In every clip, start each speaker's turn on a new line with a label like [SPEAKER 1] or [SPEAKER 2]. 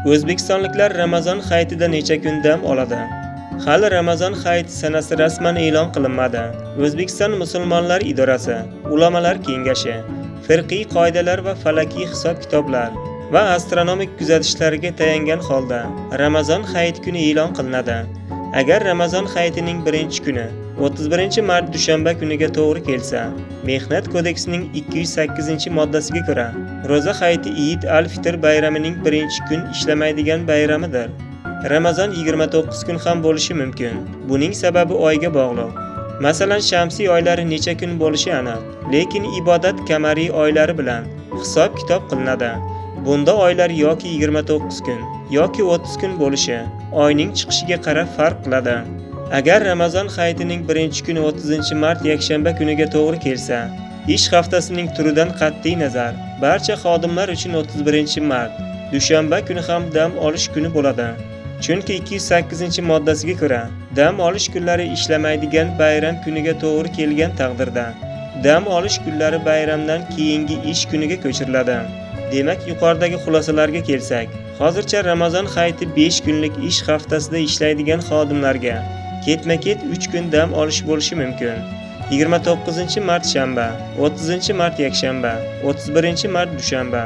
[SPEAKER 1] O'zbekistonliklar Ramazon hayitida necha kun dam oladi? Hali Ramazon hayiti sanasi rasman e'lon qilinmadi. O'zbekiston musulmonlar idorasi, ulamolar kengashi, firqiy qoidalar va falakiy hisob-kitoblar va astronomik kuzatishlarga tayangan holda Ramazon hayiti kuni e'lon qilinadi. Agar Ramazon hayitining birinchi kuni 31 mart dushanba kuniga to'g'ri kelsa, Mehnat kodeksining 208-moddasiga ko'ra, ro'za hayiti Eid al-Fitr bayramining birinchi kun ishlamaydigan bayramidir. Ramazon 29 kun ham bo'lishi mumkin. Buning sababi oyga bog'liq. Masalan, shamsiy oylari necha kun bo'lishi aniq, lekin ibodat kamariy oylari bilan hisob-kitob qilinadi. Bunda oylar yoki 29 kun, yoki 30 kun bo'lishi oyning chiqishiga qarab farq qiladi. Agar Ramazon hayitining birinchi kuni 30 mart yakshanba kuniga to'g'ri kelsa, ish haftasining turidan qat'iy nazar, barcha xodimlar uchun 31 mart dushanba kuni ham dam olish kuni bo'ladi. Chunki 208-moddasiga ko'ra, dam olish kunlari ishlamaydigan bayram kuniga to'g'ri kelgan taqdirda, dam olish kunlari bayramdan keyingi ish kuniga ko'chiriladi. Demak, yuqoridagi xulosalarga kelsak, hozircha Ramazon hayiti 5 kunlik ish haftasida ishlaydigan xodimlarga ketma-ket 3 kun dam olish bo'lishi mumkin. 29 mart shanba, 30 mart yakshanba, 31 mart dushanba.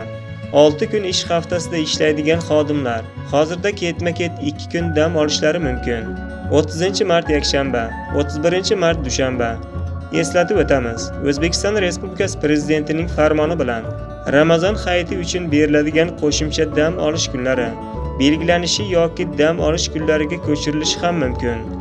[SPEAKER 1] 6 kun ish haftasida ishlaydigan xodimlar hozirda ketma-ket 2 kun dam olishlari mumkin. 30 mart yakshanba, 31 mart dushanba. Eslatib o'tamiz, O'zbekiston Respublikasi Prezidentining farmoni bilan Ramazon hayiti uchun beriladigan qo'shimcha dam olish kunlari belgilanishi yoki dam olish kunlariga ko'chirilishi ham mumkin.